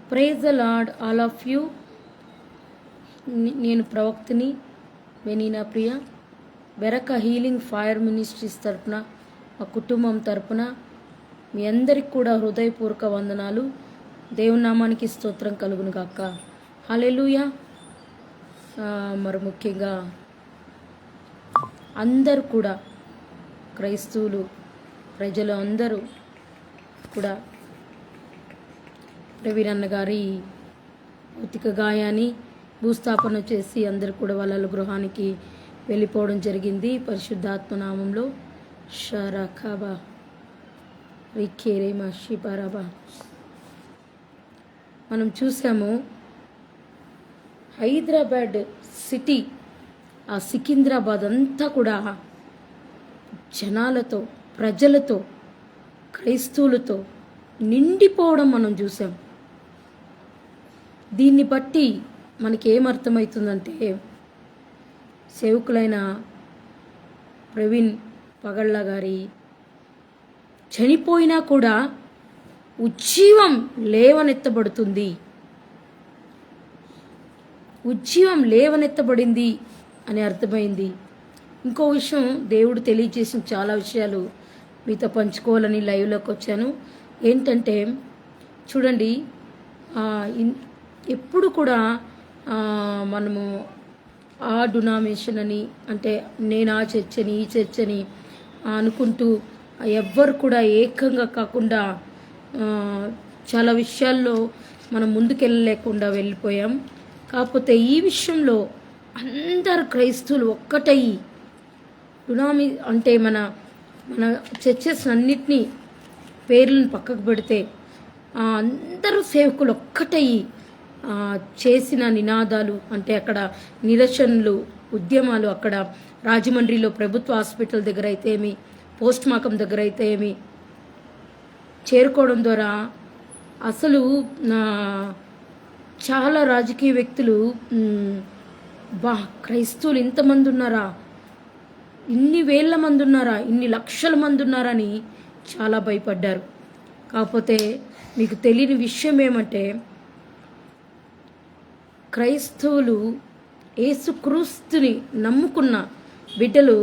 Praise the lord all of you. నేను ప్రవక్తని వెనీనా Priya. Beracah healing fire ministries తరపున, మా కుటుంబం తరపున మీ అందరికి కూడా హృదయపూర్వక వందనాలు. దేవుని నామానికి స్తోత్రం కలుగును గాక. హల్లెలూయా. మరి ముఖ్యంగా అందరూ కూడా క్రైస్తవులు ప్రజలు అందరూ కూడా ప్రవీణన్న గారి భౌతిక గాయాన్ని భూస్థాపన చేసి అందరూ కూడా వాళ్ళ గృహానికి వెళ్ళిపోవడం జరిగింది. పరిశుద్ధాత్మ నామంలో షరఖబా రిఖేరేమా షిబరబా. మనం చూసాము హైదరాబాద్ సిటీ, ఆ సికింద్రాబాద్ అంతా కూడా జనాలతో, ప్రజలతో, క్రైస్తవులతో నిండిపోవడం మనం చూసాం. దీన్ని బట్టి మనకి ఏమర్థమవుతుందంటే, సేవకులైన ప్రవీణ్ పగళ్ళ గారి చనిపోయినా కూడా ఉజ్జీవం లేవనెత్తబడుతుంది, ఉజ్జీవం లేవనెత్తబడింది అని అర్థమైంది. ఇంకో విషయం దేవుడు తెలియజేసిన చాలా విషయాలు మీతో పంచుకోవాలని లైవ్లోకి వచ్చాను. ఏంటంటే చూడండి, ఎప్పుడు కూడా మనము ఆ డినామినేషన్ అని, అంటే నేను ఆ చర్చ్ అని ఈ చర్చ్ అని అనుకుంటూ ఎవ్వరు కూడా ఏకంగా కాకుండా చాలా విషయాల్లో మనం ముందుకెళ్ళలేకుండా వెళ్ళిపోయాం. కాకపోతే ఈ విషయంలో అందరు క్రైస్తవులు ఒక్కటయ్యి అంటే మన చర్చెస్ అన్నిటినీ పేర్లను పక్కకు పెడితే అందరూ సేవకులు ఒక్కటయ్యి చేసిన నినాదాలు, అంటే అక్కడ నిరసనలు, ఉద్యమాలు, అక్కడ రాజమండ్రిలో ప్రభుత్వ హాస్పిటల్ దగ్గర అయితే ఏమి, పోస్ట్ మార్టం దగ్గర అయితే ఏమి చేరుకోవడం ద్వారా అసలు చాలా రాజకీయ వ్యక్తులు క్రైస్తవులు ఇంతమంది ఉన్నారా, ఇన్ని వేల మంది ఉన్నారా, ఇన్ని లక్షల మంది ఉన్నారని చాలా భయపడ్డారు. కాకపోతే మీకు తెలియని విషయం ఏమంటే, క్రైస్తవులు యేసుక్రీస్తుని నమ్ముకున్న బిడ్డలు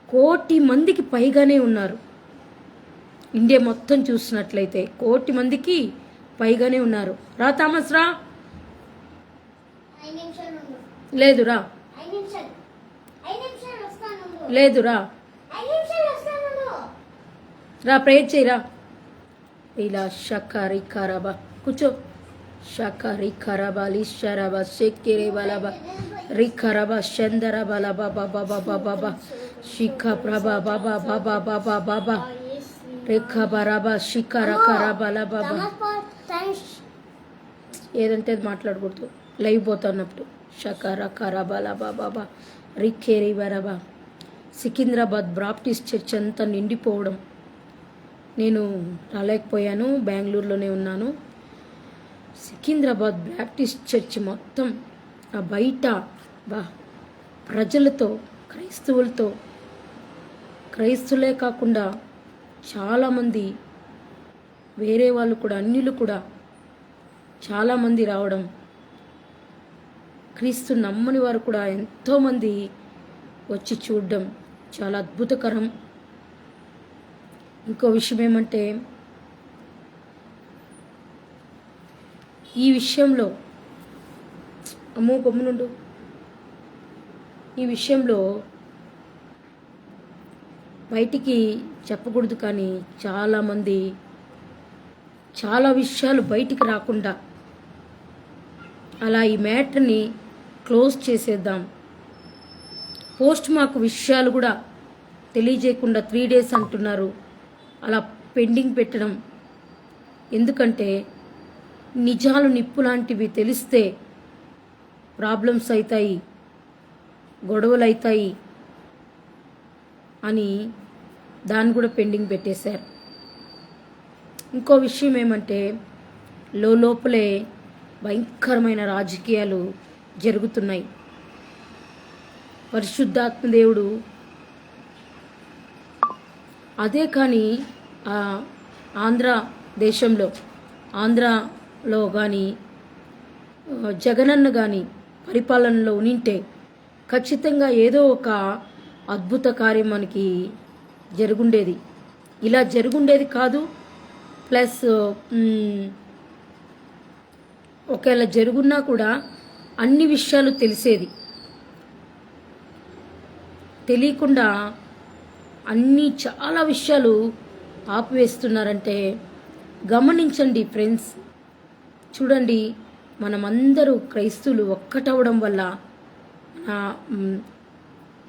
1,000,000 మందికి పైగానే ఉన్నారు. ఇండియా మొత్తం చూసినట్లయితే 1,000,000 మందికి పైగానే ఉన్నారు. రా థామస్ రా. లేదురా, లేదురా, రా ప్రేయర్ చేయరా. ఇలా షకారి ఖరాబా కూర్చో. షకారి ఖరాబా లిషరాబా షెక్కిరే బలాబా రిఖరాబా షందరా బలా బాబా బాబా బాబా షిఖా ప్రభా బాబా బాబా బాబా బాబా రేఖా బరాబా షిఖారా ఖరాబాలా బాబా. ఏదంటే అది మాట్లాడకూడదు లైవ్ పోతున్నప్పుడు. షకారా ఖరాబాలా బాబా రిఖేరి బరాబా. సికింద్రాబాద్ బాప్టిస్ట్ చర్చ్ అంతా నిండిపోవడం. నేను రాలేకపోయాను, బెంగళూరులోనే ఉన్నాను. సికింద్రాబాద్ బాప్టిస్ట్ చర్చ్ మొత్తం ఆ బయట ప్రజలతో, క్రైస్తవులతో, క్రైస్తవులే కాకుండా చాలామంది వేరే వాళ్ళు కూడా, అన్యులు కూడా చాలామంది రావడం, క్రీస్తు నమ్మని వారు కూడా ఎంతోమంది వచ్చి చూడడం చాలా అద్భుతకరం. ఇంకో విషయం ఏమంటే, ఈ విషయంలో అమ్మో గమ్మునుండు, ఈ విషయంలో బయటికి చెప్పకూడదు, కానీ చాలామంది చాలా విషయాలు బయటికి రాకుండా అలా ఈ మ్యాటర్ని క్లోజ్ చేసేద్దాం. పోస్ట్ మార్క్ విషయాలు కూడా తెలియజేయకుండా 3 days అంటున్నారు. అలా పెండింగ్ పెట్టడం ఎందుకంటే, నిజాలు నిప్పు లాంటివి తెలిస్తే ప్రాబ్లమ్స్ అవుతాయి, గొడవలు అవుతాయి అని దాన్ని కూడా పెండింగ్ పెట్టేశారు. ఇంకో విషయం ఏమంటే, లోపలే భయంకరమైన రాజకీయాలు జరుగుతున్నాయి. పరిశుద్ధాత్మ దేవుడు అదే కానీ ఆంధ్ర దేశంలో, ఆంధ్ర లో కానీ జగనన్న కానీ పరిపాలనలో ఉనింటే ఖచ్చితంగా ఏదో ఒక అద్భుత కార్యం మనకి జరుగుండేది. ఇలా జరుగుండేది కాదు. ప్లస్ ఒకవేళ జరుగున్నా కూడా అన్ని విషయాలు తెలిసేది. తెలియకుండా అన్ని చాలా విషయాలు ఆపివేస్తున్నారంటే గమనించండి ఫ్రెండ్స్. చూడండి, మనమందరూ క్రైస్తవులు ఒక్కటవడం వల్ల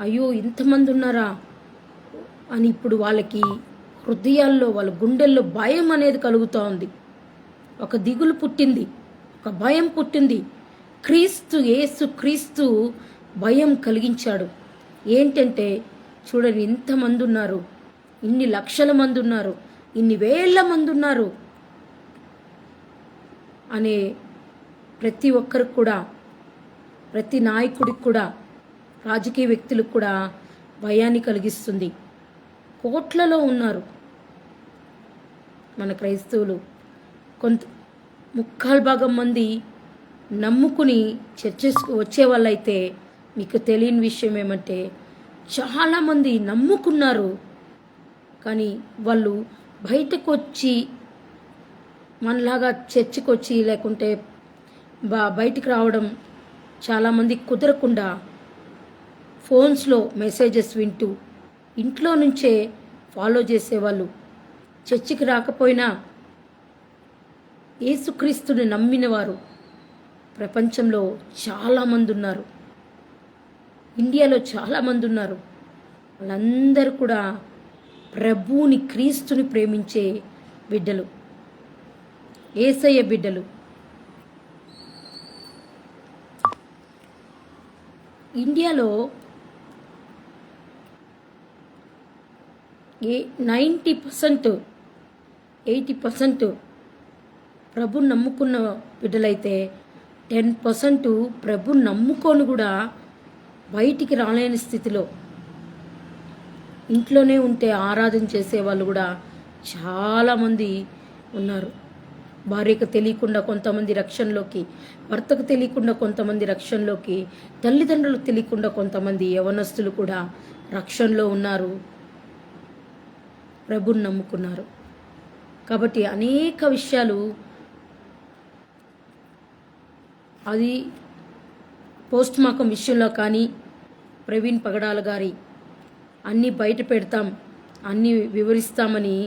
అయ్యో ఇంతమంది ఉన్నారా అని ఇప్పుడు వాళ్ళకి హృదయాల్లో, వాళ్ళ గుండెల్లో భయం అనేది కలుగుతూ ఉంది. ఒక దిగులు పుట్టింది, ఒక భయం పుట్టింది. యేసు క్రీస్తు భయం కలిగించాడు. ఏంటంటే చూడండి, ఇంతమంది ఉన్నారు, ఇన్ని లక్షల మంది ఉన్నారు, ఇన్ని వేల మంది ఉన్నారు అనే ప్రతి ఒక్కరికి కూడా, ప్రతి నాయకుడికి కూడా, రాజకీయ వ్యక్తులకు కూడా భయాన్ని కలిగిస్తుంది. కోట్లలో ఉన్నారు మన క్రైస్తవులు. ముక్కాలు భాగం మంది నమ్ముకుని చర్చెస్కు వచ్చే వాళ్ళైతే మీకు తెలియని విషయం ఏమంటే చాలామంది నమ్ముకున్నారు, కానీ వాళ్ళు బయటకు వచ్చి మనలాగా చర్చికి వచ్చి లేకుంటే బయటికి రావడం చాలామంది కుదరకుండా ఫోన్స్లో మెసేజెస్ వింటూ ఇంట్లో నుంచే ఫాలో చేసేవాళ్ళు. చర్చికి రాకపోయినా యేసుక్రీస్తుని నమ్మిన వారు ప్రపంచంలో చాలామంది ఉన్నారు. ఇండియాలో చాలామంది ఉన్నారు. వాళ్ళందరూ కూడా ప్రభువుని, క్రీస్తుని ప్రేమించే బిడ్డలు, యేసయ్య బిడ్డలు. ఇండియాలో 80% ప్రభుని నమ్ముకున్న బిడ్డలైతే 10% ప్రభుని నమ్ముకొని కూడా బయటికి రాలేని స్థితిలో ఇంట్లోనే ఉంటే ఆరాధన చేసే వాళ్ళు కూడా చాలామంది ఉన్నారు. భార్యకు తెలియకుండా కొంతమంది రక్షణలోకి, భర్తకు తెలియకుండా కొంతమంది రక్షణలోకి, తల్లిదండ్రులకు తెలియకుండా కొంతమంది యవనస్తులు కూడా రక్షణలో ఉన్నారు, ప్రభుని నమ్ముకున్నారు. కాబట్టి అనేక విషయాలు అది పోస్ట్ మార్టం విషయంలో కానీ ప్రవీణ్ పగడాల గారి అన్నీ బయట పెడతాం, అన్నీ వివరిస్తామని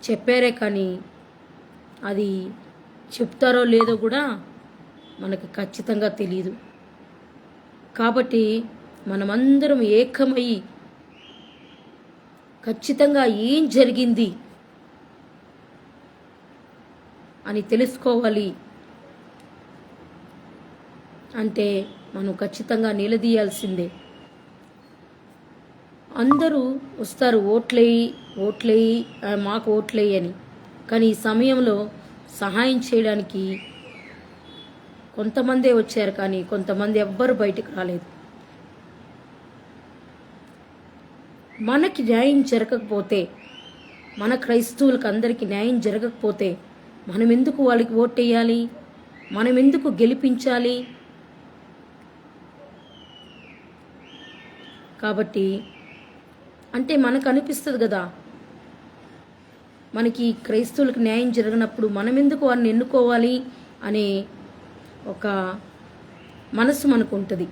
చెప్పారే, కానీ అది చెప్తారో లేదో కూడా మనకు ఖచ్చితంగా తెలియదు. కాబట్టి మనమందరం ఏకమై ఖచ్చితంగా ఏం జరిగింది అని తెలుసుకోవాలి అంటే మనం ఖచ్చితంగా నిలదీయాల్సిందే. అందరూ వస్తారు ఓట్లేయి మాకు ఓట్లేయి అని, కానీ ఈ సమయంలో సహాయం చేయడానికి కొంతమందే వచ్చారు, కానీ కొంతమంది ఎవ్వరు బయటకు రాలేదు. మనకి న్యాయం జరగకపోతే, మన క్రైస్తవులకు అందరికీ న్యాయం జరగకపోతే మనం ఎందుకు వాళ్ళకి ఓటేయాలి? మనం ఎందుకు గెలిపించాలి? కాబట్టి అంటే మనకు అనిపిస్తుంది కదా, మనకి క్రైస్తవులకు న్యాయం జరగనప్పుడు మనం ఎందుకు వారిని ఎన్నుకోవాలి అనే ఒక మనసు మనకు ఉంటుంది.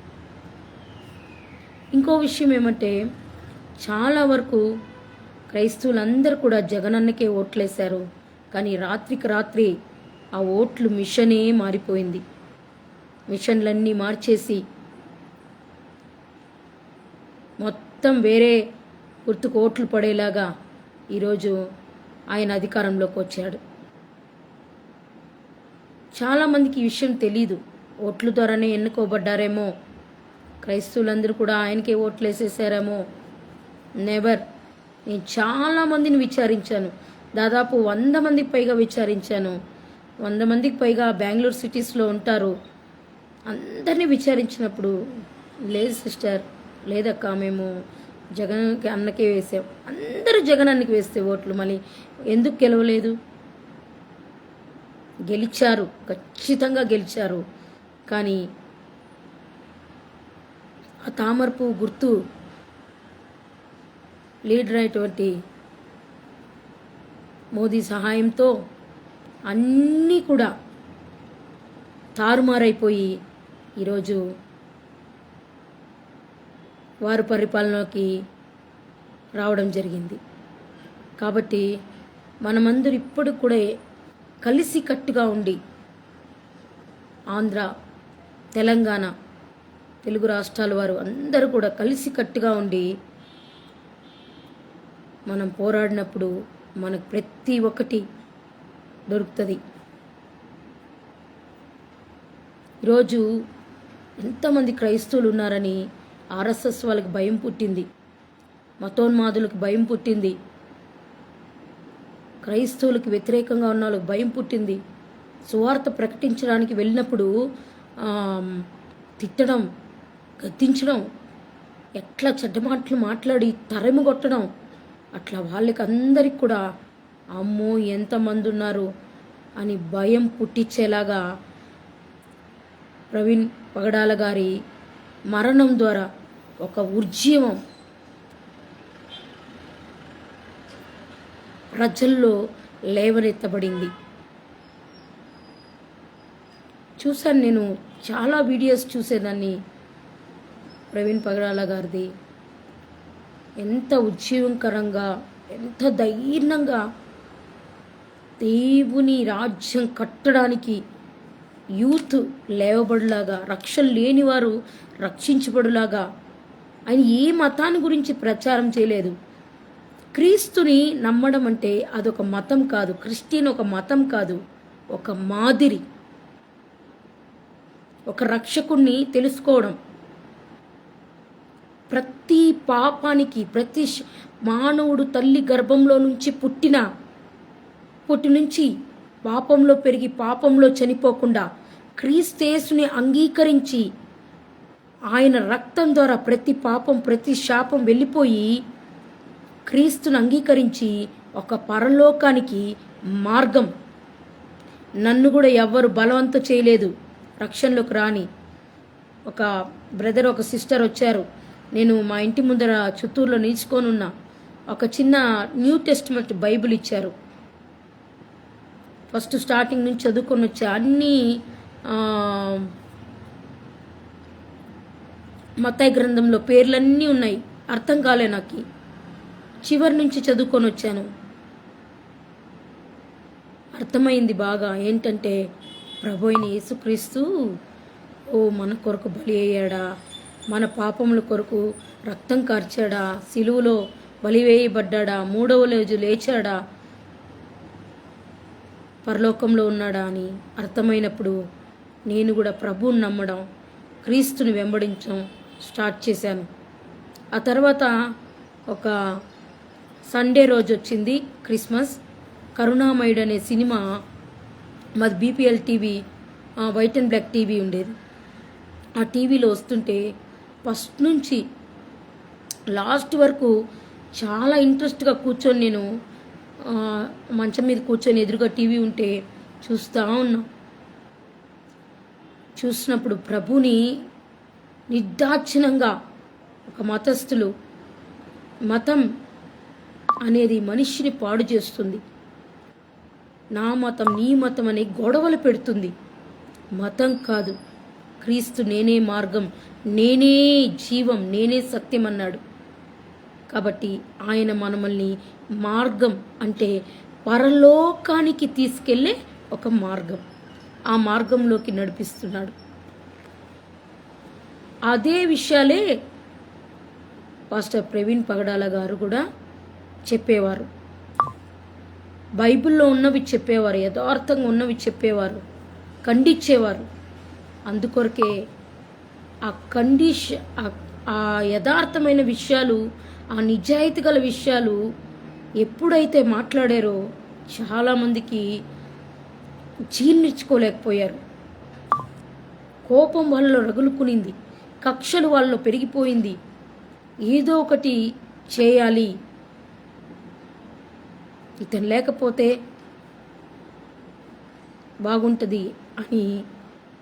ఇంకో విషయం ఏమంటే చాలా వరకు క్రైస్తవులందరూ కూడా జగనన్నకే ఓట్లేశారు, కానీ రాత్రికి రాత్రి ఆ ఓట్లు మిషనే మారిపోయింది. మిషన్లన్నీ మార్చేసి మొత్తం వేరే గుర్తుకు ఓట్లు పడేలాగా ఈరోజు ఆయన అధికారంలోకి వచ్చాడు. చాలామందికి ఈ విషయం తెలీదు. ఓట్ల ద్వారానే ఎన్నుకోబడ్డారేమో, క్రైస్తవులందరూ కూడా ఆయనకే ఓట్లు వేసేసారేమో. నెవర్. నేను చాలామందిని విచారించాను, దాదాపు 100 మందికి పైగా విచారించాను. 100 మందికి పైగా బెంగళూరు సిటీస్లో ఉంటారు. అందరినీ విచారించినప్పుడు లేదు సిస్టర్, లేదక్క, మేము జగన్కి అన్నకే వేసాం. అందరూ జగన్ అన్నకి వేస్తే ఓట్లు మళ్ళీ ఎందుకు గెలవలేదు? గెలిచారు, ఖచ్చితంగా గెలిచారు. కానీ ఆ తామరపు గుర్తు లీడర్ అయినటువంటి మోదీ సహాయంతో అన్నీ కూడా తారుమారైపోయి ఈరోజు వారు పరిపాలనలోకి రావడం జరిగింది. కాబట్టి మనమందరూ ఇప్పుడు కూడా కలిసి కట్టుగా ఉండి ఆంధ్ర, తెలంగాణ, తెలుగు రాష్ట్రాల వారు అందరూ కూడా కలిసి కట్టుగా ఉండి మనం పోరాడినప్పుడు మనకు ప్రతి ఒక్కటి దొరుకుతుంది. ఈరోజు ఎంతమంది క్రైస్తవులు ఉన్నారని ఆర్ఎస్ఎస్ వాళ్ళకి భయం పుట్టింది, మతోన్మాదులకు భయం పుట్టింది, క్రైస్తవులకు వ్యతిరేకంగా ఉన్న వాళ్ళకి భయం పుట్టింది. సువార్త ప్రకటించడానికి వెళ్ళినప్పుడు తిట్టడం, గద్దించడం, ఎట్లా చెడ్డ మాటలు మాట్లాడి తరిమి కొట్టడం, అట్లా వాళ్ళకి అందరికి కూడా అమ్మో ఎంతమంది ఉన్నారు అని భయం పుట్టించేలాగా ప్రవీణ్ పగడాల గారి మరణం ద్వారా ఒక ఉద్యమం ప్రజల్లో లేవనెత్తబడింది. చూశాను, నేను చాలా వీడియోస్ చూసేదాన్ని ప్రవీణ్ పగడాల గారిది. ఎంత ఉజ్జీవంకరంగా, ఎంత ధైర్యంగా దేవుని రాజ్యం కట్టడానికి యూత్ లేవబడిలాగా, రక్షణ లేనివారు రక్షించబడులాగా. ఆయన ఏ మతాన్ని గురించి ప్రచారం చేయలేదు. క్రీస్తుని నమ్మడం అంటే అదొక మతం కాదు, క్రిస్టియన్ ఒక మతం కాదు, ఒక మాదిరి, ఒక రక్షకుణ్ణి తెలుసుకోవడం. ప్రతి పాపానికి, ప్రతి మానవుడు తల్లి గర్భంలో నుంచి పుట్టి నుంచి పాపంలో పెరిగి పాపంలో చనిపోకుండా క్రీస్తేసుని అంగీకరించి ఆయన రక్తం ద్వారా ప్రతి పాపం, ప్రతి శాపం వెళ్ళిపోయి క్రీస్తుని అంగీకరించి ఒక పరలోకానికి మార్గం. నన్ను కూడా ఎవ్వరు బలవంతం చేయలేదు రక్షణలోకి రాని. ఒక బ్రదర్, ఒక సిస్టర్ వచ్చారు. నేను మా ఇంటి ముందర చిత్తూరులో నిలుచుకొని ఉన్నా. ఒక చిన్న న్యూ టెస్టిమెంట్ బైబిల్ ఇచ్చారు. ఫస్ట్ స్టార్టింగ్ నుంచి చదువుకొని వచ్చా. అన్నీ మత్తయి గ్రంథంలో పేర్లన్నీ ఉన్నాయి. అర్థం కాలే నాకు. చివరి నుంచి చదువుకొని వచ్చాను. అర్థమైంది బాగా. ఏంటంటే ప్రభు అయిన యేసుక్రీస్తు మన కొరకు బలి అయ్యాడా, మన పాపముల కొరకు రక్తం కార్చాడా, సిలువలో బలివేయబడ్డా, 3వ రోజు లేచాడా, పరలోకంలో ఉన్నాడా అని అర్థమైనప్పుడు నేను కూడా ప్రభువుని నమ్మడం, క్రీస్తుని వెంబడించడం స్టార్ట్ చేశాను. ఆ తర్వాత ఒక సండే రోజు వచ్చింది, క్రిస్మస్. కరుణామయుడు అనే సినిమా, మాది BPL TV, white and black TV ఉండేది. ఆ టీవీలో వస్తుంటే ఫస్ట్ నుంచి లాస్ట్ వరకు చాలా ఇంట్రెస్ట్గా కూర్చొని నేను మంచం మీద కూర్చొని ఎదురుగా టీవీ ఉంటే చూస్తూ ఉన్నా. చూసినప్పుడు ప్రభుని నిర్దాక్షిణంగా ఒక మతస్థులు, మతం అనేది మనిషిని పాడు చేస్తుంది, నా మతం నీ మతం అనే గొడవలు పెడుతుంది. మతం కాదు, క్రీస్తు నేనే మార్గం, నేనే జీవం, నేనే సత్యం అన్నాడు. కాబట్టి ఆయన మనల్ని మార్గం అంటే పరలోకానికి తీసుకెళ్లే ఒక మార్గం, ఆ మార్గంలోకి నడిపిస్తున్నాడు. అదే విషయాలే పాస్టర్ ప్రవీణ్ పగడాల గారు కూడా చెప్పేవారు. బైబిల్లో ఉన్నవి చెప్పేవారు, యథార్థంగా ఉన్నవి చెప్పేవారు, ఖండించేవారు. అందుకొరకే ఆ యథార్థమైన విషయాలు, ఆ నిజాయితీ గల విషయాలు ఎప్పుడైతే మాట్లాడారో చాలామందికి జీర్ణించుకోలేకపోయారు. కోపం వాళ్ళలో రగులుకునింది, కక్షలు వాళ్ళలో పెరిగిపోయింది. ఏదో ఒకటి చేయాలి, ఇతను లేకపోతే బాగుంటుంది అని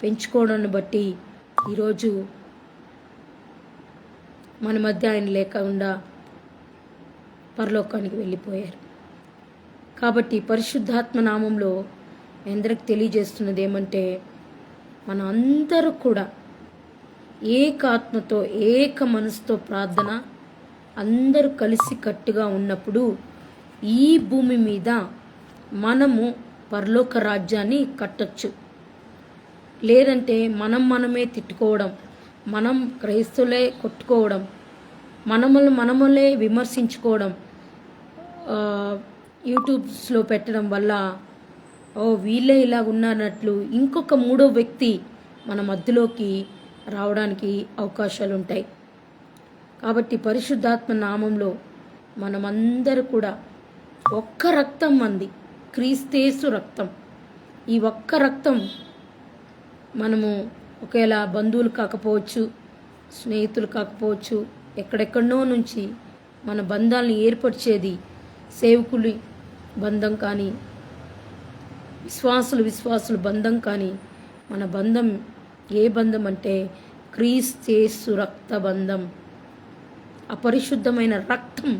పెంచుకోవడాన్ని బట్టి ఈరోజు మన మధ్య ఆయన లేకుండా పరలోకానికి వెళ్ళిపోయారు. కాబట్టి పరిశుద్ధాత్మ నామంలో అందరికి తెలియజేస్తున్నది ఏమంటే, మన అందరూ కూడా ఏక ఆత్మతో ఏక మనసుతో ప్రార్థన అందరూ కలిసి కట్టుగా ఉన్నప్పుడు ఈ భూమి మీద మనము పరలోక రాజ్యాన్ని కట్టచ్చు. లేదంటే మనమే తిట్టుకోవడం, మనం క్రైస్తవులే కొట్టుకోవడం, మనములే విమర్శించుకోవడం, యూట్యూబ్స్లో పెట్టడం వల్ల వీళ్ళే ఇలా ఉన్నట్లు ఇంకొక మూడో వ్యక్తి మన మధ్యలోకి రావడానికి అవకాశాలు ఉంటాయి. కాబట్టి పరిశుద్ధాత్మ నామంలో మనమందరూ కూడా ఒక్క రక్తం మంది, క్రీస్తేసు రక్తం. ఈ ఒక్క రక్తం మనము ఒకవేళ బంధువులు కాకపోవచ్చు, స్నేహితులు కాకపోవచ్చు, ఎక్కడెక్కడో నుంచి మన బంధాలను ఏర్పరిచేది సేవకులి బంధం కానీ, విశ్వాసులు బంధం కానీ, మన బంధం ఏ బంధం అంటే క్రీస్తేసు రక్త బంధం. అపరిశుద్ధమైన రక్తం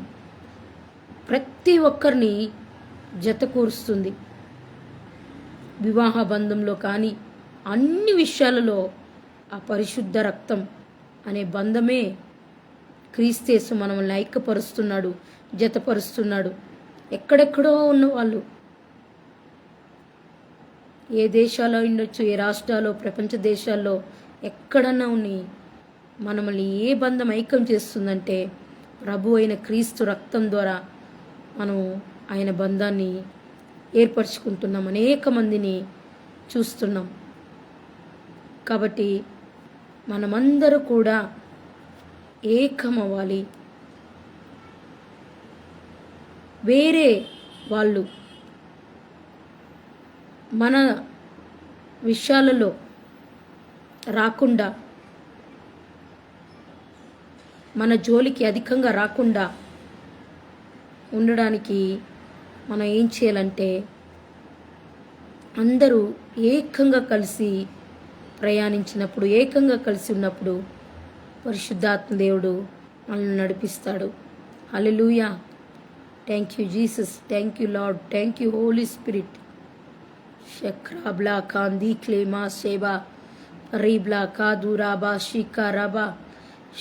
ప్రతి ఒక్కరిని జతకూరుస్తుంది. వివాహ బంధంలో కానీ అన్ని విషయాలలో ఆ పరిశుద్ధ రక్తం అనే బంధమే క్రీస్తేసు మనల్ని ఐక్యపరుస్తున్నాడు, జతపరుస్తున్నాడు. ఎక్కడెక్కడో ఉన్న వాళ్ళు, ఏ దేశాల్లో ఉండొచ్చు, ఏ రాష్ట్రాల్లో, ప్రపంచ దేశాల్లో ఎక్కడన్నా ఉన్ని మనల్ని ఏ బంధం ఐక్యం చేస్తుందంటే ప్రభు అయిన క్రీస్తు రక్తం ద్వారా మనం ఆయన బంధాన్ని ఏర్పరచుకుంటున్నాం, అనేక మందిని చూస్తున్నాం. కాబట్టి మనమందరూ కూడా ఏకమవ్వాలి. వేరే వాళ్ళు మన విషయాలలో రాకుండా, మన జోలికి అధికంగా రాకుండా ఉండడానికి మనం ఏం చేయాలంటే అందరూ ఏకంగా కలిసి ప్రయాణించినప్పుడు, ఏకంగా కలిసి ఉన్నప్పుడు పరిశుద్ధాత్మ దేవుడు మనల్ని నడిపిస్తాడు. హల్లెలూయా. Thank you Jesus, thank you Lord, thank you Holy Spirit. షక్రాబ్లా కాందీ క్లేమా సేబా రీబ్లా కాదురాబా షికా రబా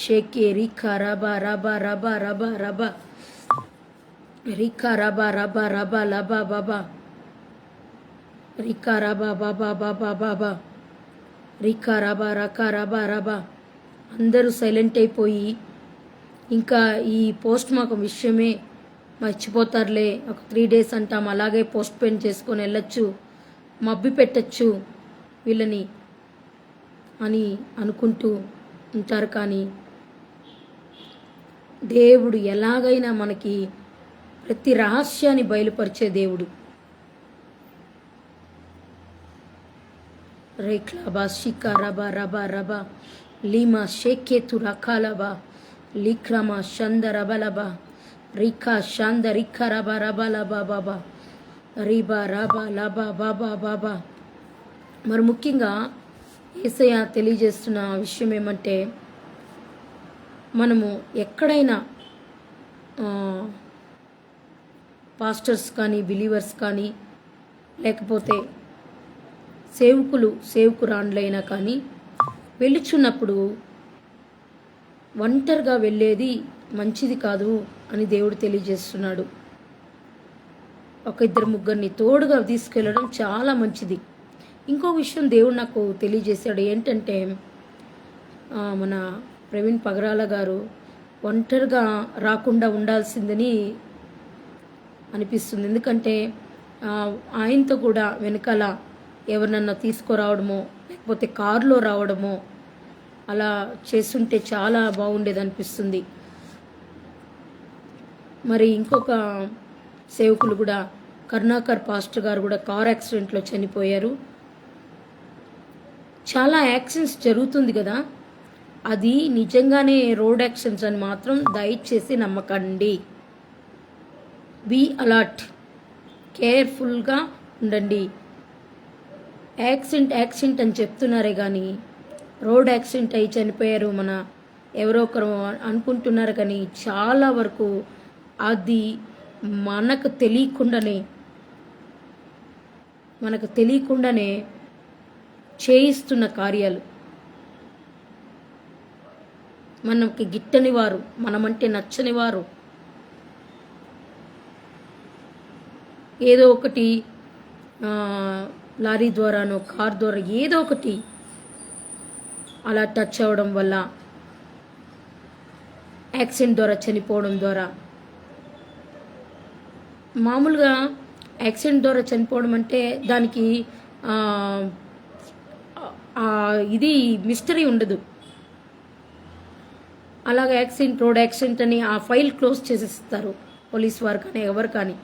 షేకే రికా రబా రబా రబా రబా రబా రికా రబా రబా రబా లబా బాబా రికా రబా బాబా బాబా బాబా రికా రబా రకా రబా రబా. అందరూ సైలెంట్ అయిపోయి ఇంకా ఈ పోస్ట్ మాకు విషయమే మర్చిపోతారులే, ఒక 3 days అంటాం, అలాగే పోస్ట్ పోన్ చేసుకొని వెళ్ళొచ్చు, మబ్బి పెట్టచ్చు వీళ్ళని అని అనుకుంటూ ఉంటారు. కానీ దేవుడు ఎలాగైనా మనకి ప్రతి రహస్యాన్ని బయలుపరిచే దేవుడు. రేఖ్లాబా షికా రబా రబా రబా లీమా షేకేతు రకాలబా లిక్రమా షంద రబలబా రికా షంద రికా రబా రబా లబా బాబా రీబా రబా లబా బాబా బాబా. మరి ముఖ్యంగా యేసయ్య తెలియజేస్తున్న విషయం ఏమంటే, మనము ఎక్కడైనా పాస్టర్స్ కానీ, బిలీవర్స్ కానీ, లేకపోతే సేవకురాండ్లైనా కానీ వెళ్ళుచున్నప్పుడు ఒంటరిగా వెళ్ళేది మంచిది కాదు అని దేవుడు తెలియజేస్తున్నాడు. ఒక 2-3 తోడుగా తీసుకెళ్ళడం చాలా మంచిది. ఇంకో విషయం దేవుడు నాకు తెలియజేశాడు ఏంటంటే, మన ప్రవీణ్ పగరాల గారు ఒంటరిగా రాకుండా ఉండాల్సిందని అనిపిస్తుంది. ఎందుకంటే ఆయనతో కూడా వెనకాల ఎవరినన్నా తీసుకురావడమో, లేకపోతే కారులో రావడమో అలా చేస్తుంటే చాలా బాగుండేది అనిపిస్తుంది. మరి ఇంకొక సేవకులు కూడా, కరుణాకర్ పాస్టర్ గారు కూడా కార్ యాక్సిడెంట్లో చనిపోయారు. చాలా యాక్సిడెంట్స్ జరుగుతుంది కదా, అది నిజంగానే రోడ్ యాక్సిడెంట్స్ అని మాత్రం దయచేసి నమ్మకండి. బీ అలర్ట్, కేర్ఫుల్గా ఉండండి. యాక్సిడెంట్ అని చెప్తున్నారే కానీ రోడ్ యాక్సిడెంట్ అయి చనిపోయారు మన ఎవరో ఒకరు అనుకుంటున్నారు, కానీ చాలా వరకు అది మనకు తెలియకుండానే చేయిస్తున్న కార్యాలు. మనకి గిట్టని వారు, మనమంటే నచ్చని వారు ఏదో ఒకటి లారీ ద్వారానో కార్ ద్వారా ఏదో ఒకటి అలా టచ్ అవ్వడం వల్ల, యాక్సిడెంట్ ద్వారా చనిపోవడం ద్వారా. మామూలుగా యాక్సిడెంట్ ద్వారా చనిపోవడం అంటే దానికి ఇది మిస్టరీ ఉండదు. అలాగే రోడ్ యాక్సిడెంట్ అని ఆ ఫైల్ క్లోజ్ చేసేస్తారు పోలీస్ వారు కానీ ఎవరు కానీ.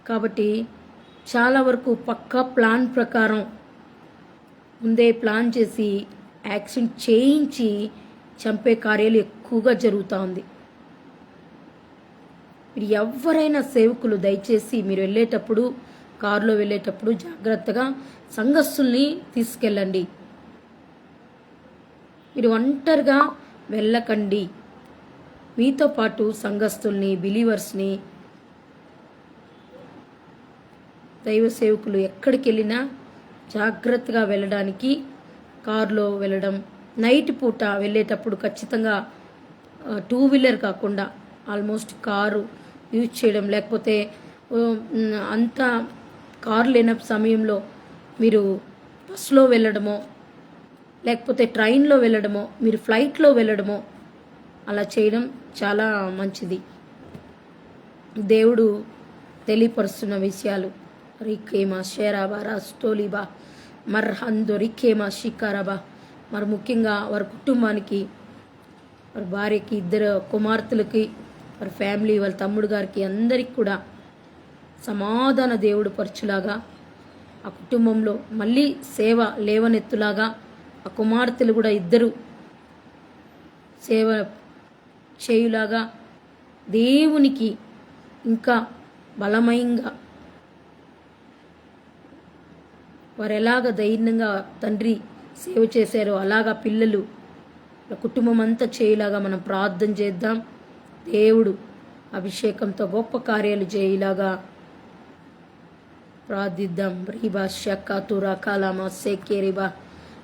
కాబట్టి చాలా వరకు పక్కా ప్లాన్ ప్రకారం ముందే ప్లాన్ చేసి యాక్సిడెంట్ చేయించి చంపే కార్యాలు ఎక్కువగా జరుగుతూ ఉంది. మీరు ఎవరైనా సేవకులు దయచేసి మీరు వెళ్ళేటప్పుడు, కారులో వెళ్ళేటప్పుడు జాగ్రత్తగా సంఘస్థుల్ని తీసుకెళ్ళండి. మీరు ఒంటరిగా వెళ్ళకండి. మీతో పాటు సంఘస్థుల్ని, బిలీవర్స్ని, దైవ సేవకులు ఎక్కడికి వెళ్ళినా జాగ్రత్తగా వెళ్ళడానికి కారులో వెళ్ళడం. నైట్ పూట వెళ్ళేటప్పుడు ఖచ్చితంగా 2 వీలర్ కాకుండా ఆల్మోస్ట్ కారు యూజ్ చేయడం, లేకపోతే అంతా కారు లేని సమయంలో మీరు బస్సులో వెళ్ళడమో, లేకపోతే ట్రైన్లో వెళ్ళడమో, మీరు ఫ్లైట్లో వెళ్ళడమో అలా చేయడం చాలా మంచిది. దేవుడు తెలియపరుస్తున్న విషయాలు. రికేమా షేరాబా రాస్టోలిబా మర్హందో రికేమా షికారాబా. మరి ముఖ్యంగా వారి కుటుంబానికి, వారి భార్యకి, 2 కుమార్తెలకి, వారి ఫ్యామిలీ, వాళ్ళ తమ్ముడు గారికి అందరికి కూడా సమాధాన దేవుడు పరచులాగా, ఆ కుటుంబంలో మళ్ళీ సేవ లేవనెత్తులాగా, ఆ కుమార్తెలు కూడా 2 సేవ చేయులాగా, దేవునికి ఇంకా బలమయంగా వారు ఎలాగ ధైర్యంగా తండ్రి సేవ చేశారో అలాగా పిల్లలు, కుటుంబం అంతా చేయలాగా మనం ప్రార్థన చేద్దాం. దేవుడు అభిషేకంతో గొప్ప కార్యాలు చేయలాగా ప్రార్థిద్దాం. రీబా షక్కాతురా కాలామా సేకేరిబా.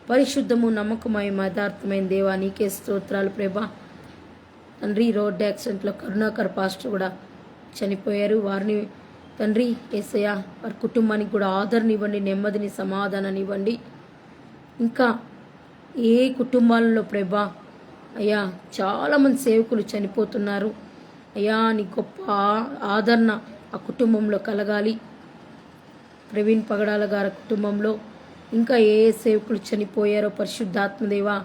పరిశుద్ధము, నమ్మకమైన, యథార్థమైన దేవా నీకే స్తోత్రాలు ప్రభా. తండ్రి రోడ్ యాక్సిడెంట్లో కరుణాకర్ పాస్టర్ కూడా చనిపోయారు. వారిని తండ్రి యేసయ్య వారి కుటుంబానికి కూడా ఆదరణనివ్వండి, నెమ్మదిని, సమాధానాన్ని ఇవ్వండి. ఇంకా ఏ కుటుంబాలలో ప్రభా అయ్యా చాలామంది సేవకులు చనిపోతున్నారు అయ్యా, నీ గొప్ప ఆదరణ ఆ కుటుంబంలో కలగాలి. ప్రవీణ్ పగడాల గారి కుటుంబంలో ఇంకా ఏ సేవకులు చనిపోయారో పరిశుద్ధాత్మదేవా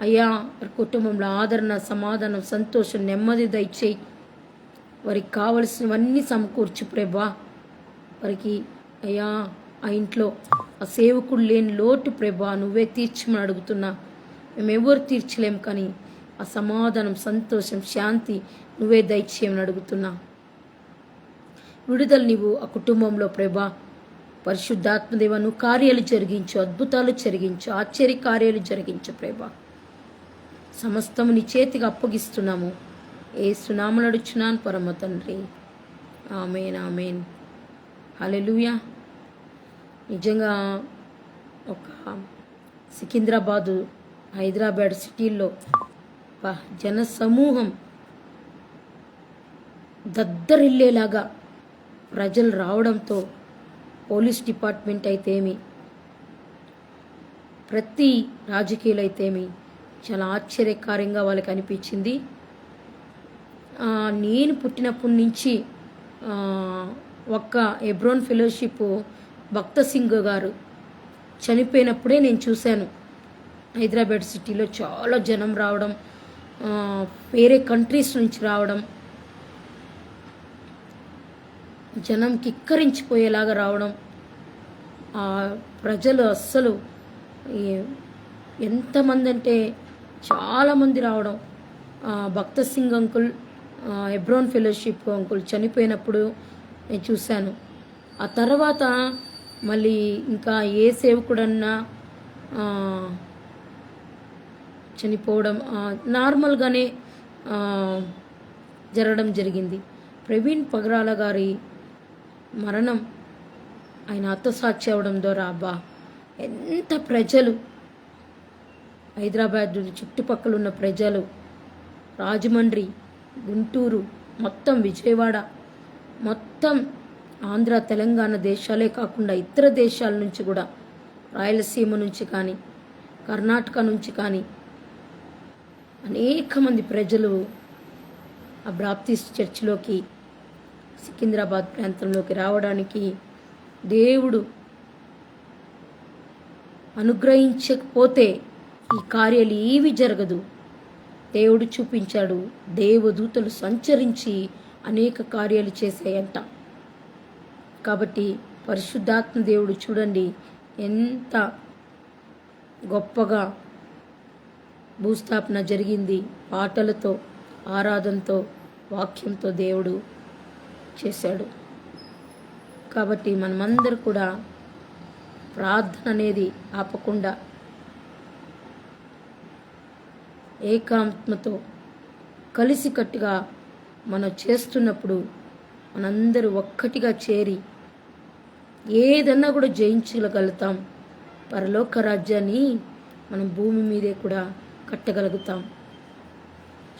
అయ్యా వారి కుటుంబంలో ఆదరణ, సమాధానం, సంతోషం, నెమ్మది దయచేయి. వారికి కావలసినవన్నీ సమకూర్చు ప్రభా. వారికి అయ్యా ఆ ఇంట్లో ఆ సేవకుడు లేని లోటు ప్రభా నువ్వే తీర్చమని అడుగుతున్నా. మేమెవరు తీర్చలేం, కానీ ఆ సమాధానం, సంతోషం, శాంతి నువ్వే దయచేయమని అడుగుతున్నా. విడుదల నీవు ఆ కుటుంబంలో ప్రభా. పరిశుద్ధాత్మదేవ నువ్వు కార్యాలు జరిగించు, అద్భుతాలు జరిగించు, ఆశ్చర్య కార్యాలు జరిగించు ప్రభా. సమస్తము నీ చేతికి అప్పగిస్తున్నాము. యేసునామమున అడుగుచున్నాను పరమ తండ్రి, ఆమేన్, ఆమేన్. హల్లెలూయా. నిజంగా ఒక సికింద్రాబాదు, హైదరాబాద్ సిటీల్లో జన సమూహం దద్దరిల్లేలాగా ప్రజలు రావడంతో పోలీస్ డిపార్ట్మెంట్ అయితేమి, ప్రతి రాజకీయాలు అయితేమి చాలా ఆశ్చర్యకారంగా వాళ్ళకి అనిపించింది. నేను పుట్టినప్పటి నుంచి ఒక్క ఎబ్రోన్ ఫెలోషిప్ భక్త సింగ్ గారు చనిపోయినప్పుడే నేను చూశాను. హైదరాబాద్ సిటీలో చాలా జనం రావడం, వేరే కంట్రీస్ నుంచి రావడం, జనం కిక్కరించిపోయేలాగా రావడం. ప్రజలు అస్సలు ఎంతమంది అంటే చాలామంది రావడం. భక్త సింగ్ అంకుల్, ఎబ్రోన్ ఫెలోషిప్ అంకుల్ చనిపోయినప్పుడు నేను చూశాను. ఆ తర్వాత మళ్ళీ ఇంకా ఏ సేవకుడన్నా ఆ, చనిపోవడం నార్మల్గానే ఆ, జరగడం జరిగింది. ప్రవీణ్ పగరాల గారి మరణం ఆయన హతసాక్షి అవడం ద్వారా అబ్బా ఎంత ప్రజలు, హైదరాబాద్ చుట్టుపక్కల ఉన్న ప్రజలు, రాజమండ్రి, గుంటూరు, మొత్తం విజయవాడ, మొత్తం ఆంధ్ర తెలంగాణ దేశాలే కాకుండా ఇతర దేశాల నుంచి కూడా, రాయలసీమ నుంచి కానీ కర్ణాటక నుంచి కానీ అనేక మంది ప్రజలు ఆ బాప్టిస్ట్ చర్చిలోకి సికింద్రాబాద్ ప్రాంతంలోకి రావడానికి దేవుడు అనుగ్రహించకపోతే ఈ కార్యాలు ఏవి జరగదు. దేవుడు చూపించాడు. దేవదూతలు సంచరించి అనేక కార్యాలు చేశాయంట. కాబట్టి పరిశుద్ధాత్మ దేవుడు చూడండి ఎంత గొప్పగా భూస్థాపన జరిగింది. పాటలతో, ఆరాధనతో, వాక్యంతో దేవుడు చేశాడు. కాబట్టి మనమందరూ కూడా ప్రార్థన అనేది ఆపకుండా ఏకాత్మతో కలిసికట్టుగా మనం చేస్తున్నప్పుడు మనందరూ ఒక్కటిగా చేరి ఏదన్నా కూడా జయించగలుగుతాం. పరలోక రాజ్యాన్ని మనం భూమి మీదే కూడా కట్టగలుగుతాం.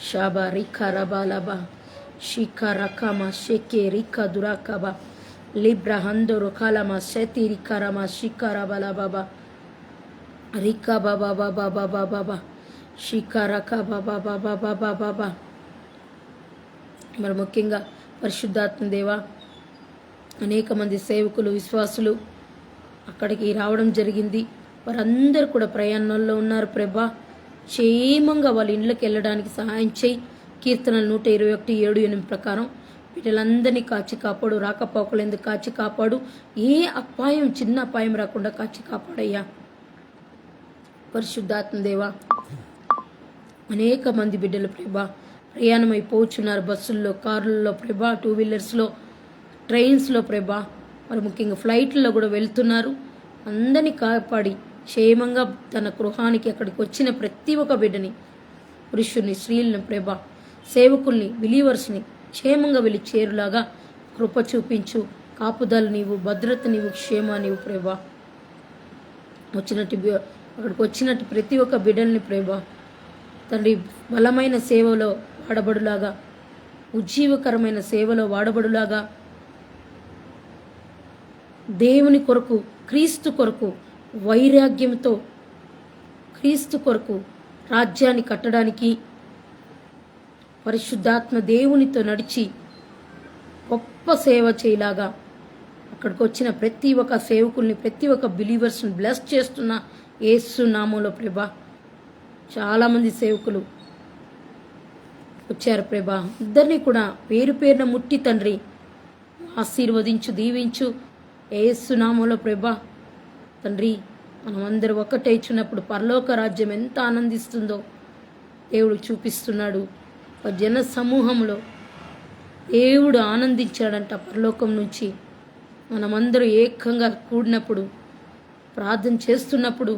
షాబా రిఖా రబా లబా షిఖా రకామా షెకే రిఖా దురాకాబా లిబ్రా హందో రొకాలమా శతి రిఖా రమా షిఖా రబా లబాబా రిఖా బాబా బాబా బాబా బాబా షిఖా రకా బాబా బాబా బాబా బాబా. మరి ముఖ్యంగా పరిశుద్ధాత్మ దేవా, అనేక మంది సేవకులు, విశ్వాసులు అక్కడికి రావడం జరిగింది. వారందరూ కూడా ప్రయాణంలో ఉన్నారు ప్రభా. క్షేమంగా వాళ్ళ ఇండ్లకు వెళ్ళడానికి సహాయం చేయి. కీర్తనలు 121:7-8 ప్రకారం వీళ్ళందరినీ కాచి కాపాడు. రాకపోకలు ఎందుకు కాచి కాపాడు. ఏ అపాయం, చిన్న అపాయం రాకుండా కాచి కాపాడయ్యా. పరిశుద్ధాత్మ దేవా, అనేక మంది బిడ్డలు ప్రభా ప్రయాణం అయిపోతున్నారు. బస్సుల్లో, కార్లలో ప్రభా, 2 వీలర్స్లో, ట్రైన్స్లో ప్రభా, మరి ముఖ్యంగా ఫ్లైట్లలో కూడా వెళ్తున్నారు. అందరినీ కాపాడి క్షేమంగా తన గృహానికి అక్కడికి వచ్చిన ప్రతి ఒక్క బిడ్డని, పురుషుని, స్త్రీలను ప్రభా, సేవకుల్ని, బిలీవర్స్ని క్షేమంగా వెళ్ళి చేరులాగా కృప చూపించు. కాపుదల నీవు, భద్రత నీవు, క్షేమ నీవు ప్రభా. అక్కడికి వచ్చినట్టు ప్రతి ఒక్క బిడ్డల్ని ప్రభా తండ్రి బలమైన సేవలో వాడబడులాగా, ఉజ్జీవకరమైన సేవలో వాడబడులాగా, దేవుని కొరకు, క్రీస్తు కొరకు వైరాగ్యంతో, క్రీస్తు కొరకు రాజ్యాన్ని కట్టడానికి పరిశుద్ధాత్మ దేవునితో నడిచి గొప్ప సేవ చేయలాగా అక్కడికి వచ్చిన ప్రతి ఒక్క సేవకుల్ని, ప్రతి ఒక్క బిలీవర్స్ని బ్లెస్ చేస్తున్న యేసు నామంలో ప్రభా. చాలామంది సేవకులు వచ్చారు ప్రభా. ఇద్దరిని కూడా పేరు పేరున ముట్టి తండ్రి ఆశీర్వదించు, దీవించు యేసు నామంలో ప్రభా. తండ్రి మనమందరూ ఒక్కటే ఇచ్చినప్పుడు పరలోక రాజ్యం ఎంత ఆనందిస్తుందో దేవుడు చూపిస్తున్నాడు. జన సమూహంలో దేవుడు ఆనందించాడంట. పరలోకం నుంచి మనమందరూ ఏకంగా కూడినప్పుడు, ప్రార్థన చేస్తున్నప్పుడు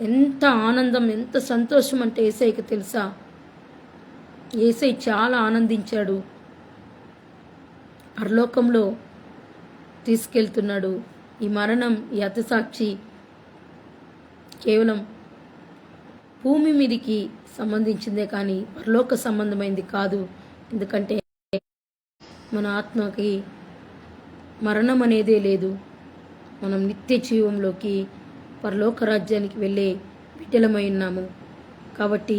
ఎంత ఆనందం, ఎంత సంతోషం అంటే యేసయ్యకి తెలుసా. యేసయ్య చాలా ఆనందించాడు. పరలోకంలో తీసుకెళ్తున్నాడు. ఈ మరణం, ఈ హతసాక్షి కేవలం భూమి మీదికి సంబంధించిందే కానీ పరలోక సంబంధమైంది కాదు. ఎందుకంటే మన ఆత్మకి మరణం అనేదే లేదు. మనం నిత్య జీవంలోకి, పరలోక రాజ్యానికి వెళ్ళే బిడ్డలమై ఉన్నాము. కాబట్టి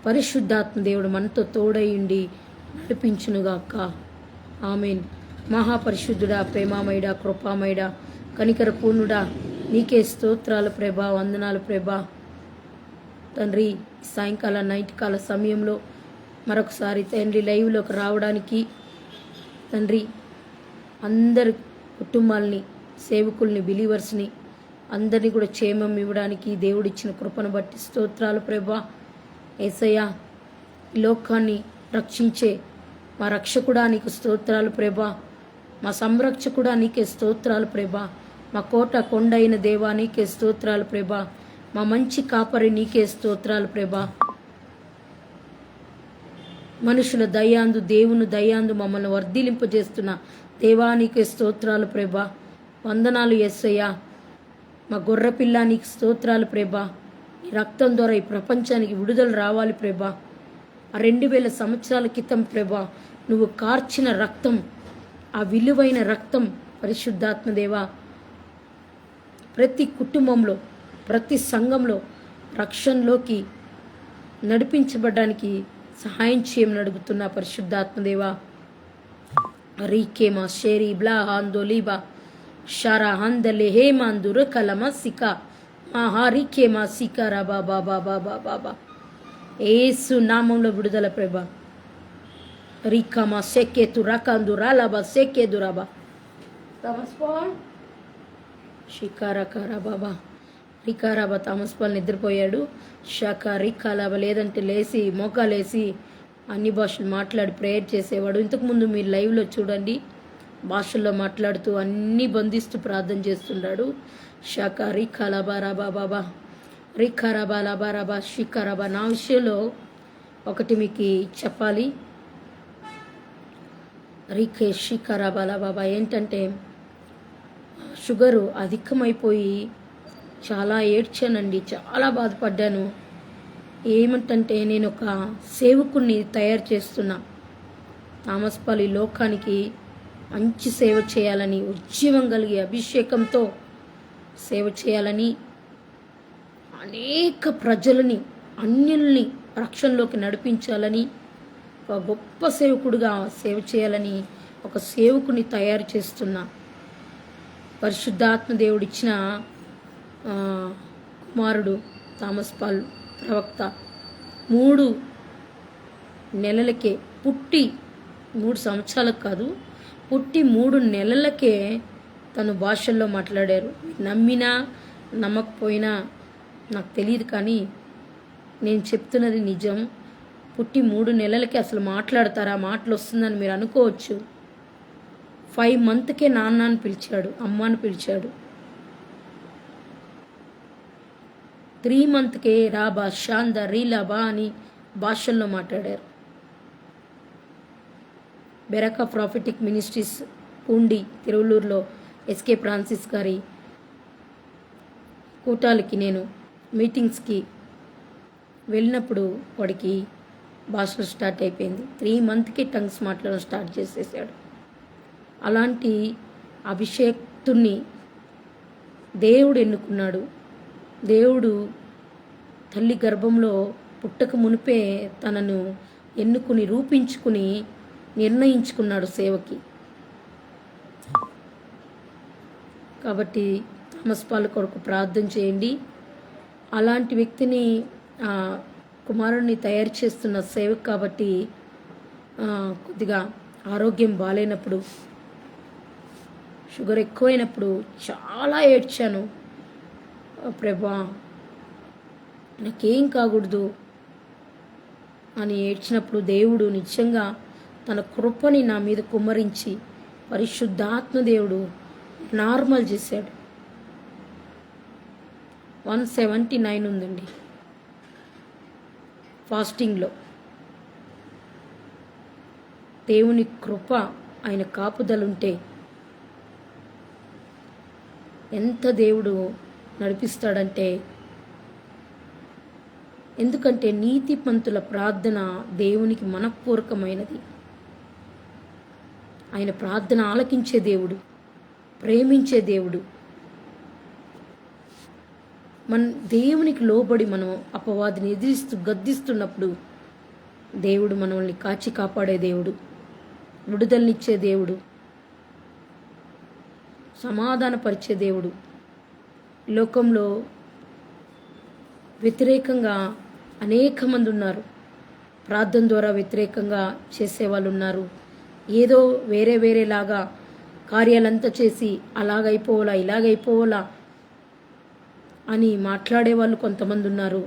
పరిశుద్ధాత్మ దేవుడు మనతో తోడైండి నడిపించునుగాక. ఆమేన్. మహాపరిశుద్ధుడా, ప్రేమామయుడా, కృపామయుడా, కనికర పూర్ణుడా, నీకే స్తోత్రాలు ప్రభా, వందనాలు ప్రభా. తండ్రి సాయంకాల నైట్ కాల సమయంలో మరొకసారి తండ్రి లైవ్లోకి రావడానికి తండ్రి అందరి కుటుంబాలని, సేవకుల్ని, బిలీవర్స్ని అందరినీ కూడా క్షేమం ఇవ్వడానికి దేవుడిచ్చిన కృపను బట్టి స్తోత్రాలు ప్రభా. యేసయ్య, ఈ లోకాన్ని రక్షించే మా రక్షకుడా నీకు స్తోత్రాలు ప్రభా. మా సంరక్షకుడా నీకే స్తోత్రాలు ప్రభా. మా కోట కొండ అయిన దేవా నీకే స్తోత్రాలు ప్రభా. మా మంచి కాపరి నీకే స్తోత్రాలు ప్రభా. మనుషుల దయాందు దేవుని దయాందు మమ్మల్ని వర్ధిలింపజేస్తున్న దేవానికి స్తోత్రాలు ప్రభా. వందనాలు యేసయ్యా. మా గొర్రెపిల్ల నీకు స్తోత్రాలు ప్రభా. ఈ రక్తం ద్వారా ఈ ప్రపంచానికి విడుదల రావాలి ప్రభా. ఆ 2000 సంవత్సరాల క్రితం ప్రభా నువ్వు కార్చిన రక్తం, ఆ విలువైన రక్తం పరిశుద్ధాత్మదేవా ప్రతి కుటుంబంలో ప్రతి సంఘంలో రక్షణలోకి నడిపించబడడానికి సహాయం చేయమని అడుగుతున్నా పరిశుద్ధాత్మదేవా. రీకేమా షేరీ బ్లా హాందోలీబా షారా హందలే హేమాందుర కలమ సికా రీకేమా సికారా బాబా బాబా బాబా బా ఏసు నామంలో విడుదల ప్రభా. రీకామా సెకేతు రకాందు రాలాబా సెకేదురాబా షికారాకారా బాబా. రికారాబా థామస్ పాల్ నిద్రపోయాడు. షాకా రికాలాబా లేదంటే లేచి మోకాలేసి అన్ని భాషలు మాట్లాడి ప్రేయర్ చేసేవాడు. ఇంతకుముందు మీరు లైవ్లో చూడండి, భాషల్లో మాట్లాడుతూ అన్నీ బంధిస్తూ ప్రార్థన చేస్తున్నాడు. షాకా రికాలాబా రాబా బాబా రికారాబా లాబా రాబా షికారాబా. నా విషయంలో ఒకటి మీకు చెప్పాలి. రికే షికారాబా లా బాబా ఏంటంటే షుగరు అధికమైపోయి చాలా ఏడ్చానండి, చాలా బాధపడ్డాను. ఏమిటంటే నేను ఒక సేవకుని తయారు చేస్తున్నా. థామస్ పాల్ ఈ లోకానికి మంచి సేవ చేయాలని, ఉజ్జీవం కలిగి అభిషేకంతో సేవ చేయాలని, అనేక ప్రజలని అన్యుల్ని రక్షణలోకి నడిపించాలని, ఒక గొప్ప సేవకుడిగా సేవ చేయాలని ఒక సేవకుని తయారు చేస్తున్నా. పరిశుద్ధాత్మ దేవుడిచ్చిన కుమారుడు థామస్ పాల్ ప్రవక్త 3 నెలలకే పుట్టి 3 సంవత్సరాలకు కాదు, పుట్టి 3 నెలలకే తను భాషల్లో మాట్లాడారు. నమ్మినా నమ్మకపోయినా నాకు తెలియదు, కానీ నేను చెప్తున్నది నిజం. పుట్టి 3 నెలలకే అసలు మాట్లాడతారా, మాటలు వస్తుందని మీరు అనుకోవచ్చు. 5 మంత్కే నాన్న అని పిలిచాడు, అమ్మ అని పిలిచాడు. 3 మంత్కే రాబా షాంద రీలాబా అని భాషల్లో మాట్లాడారు. బెరకా ప్రాఫిటిక్ మినిస్ట్రీస్ పూండి తిరువల్లూరులో ఎస్కే ఫ్రాన్సిస్ గారి కూటాలకి నేను మీటింగ్స్కి వెళ్ళినప్పుడు వాడికి భాషలు స్టార్ట్ అయిపోయింది. 3 మంత్కి టంగ్స్ మాట్లాడడం స్టార్ట్ చేసేసాడు. అలాంటి అభిషేక్తుణ్ణి దేవుడు ఎన్నుకున్నాడు. దేవుడు తల్లి గర్భంలో పుట్టక మునిపే తనను ఎన్నుకుని రూపించుకుని నిర్ణయించుకున్నాడు సేవకి. కాబట్టి థామస్ పాల్ కొరకు ప్రార్థన చేయండి. అలాంటి వ్యక్తిని కుమారుడిని తయారు చేస్తున్న సేవకు. కాబట్టి కొద్దిగా ఆరోగ్యం బాగాలేనప్పుడు, షుగర్ ఎక్కువైనప్పుడు చాలా ఏడ్చాను. ప్రభా నాకేం కాకూడదు అని ఏడ్చినప్పుడు దేవుడు నిజంగా తన కృపని నా మీద కుమ్మరించి పరిశుద్ధాత్మ దేవుడు నార్మల్ చేశాడు. 179 ఉందండి ఫాస్టింగ్లో. దేవుని కృప, ఆయన కాపుదలుంటే ఎంత దేవుడు నడిపిస్తాడంటే, ఎందుకంటే నీతిమంతుల ప్రార్థన దేవునికి మనఃపూర్వకమైనది. ఆయన ప్రార్థన ఆలకించే దేవుడు, ప్రేమించే దేవుడు. మన దేవునికి లోబడి మనం అపవాదిని ఎదిరిస్తూ గద్దిస్తున్నప్పుడు దేవుడు మనల్ని కాచి కాపాడే దేవుడు, విడుదలనిచ్చే దేవుడు, సమాధానపరిచే దేవుడు. లోకంలో వ్యతిరేకంగా అనేక మంది ఉన్నారు. ప్రార్థన ద్వారా వ్యతిరేకంగా చేసేవాళ్ళు ఉన్నారు. ఏదో వేరేలాగా కార్యాలంతా చేసి అలాగైపోవాలా ఇలాగైపోవాలా అని మాట్లాడే వాళ్ళు కొంతమంది ఉన్నారు.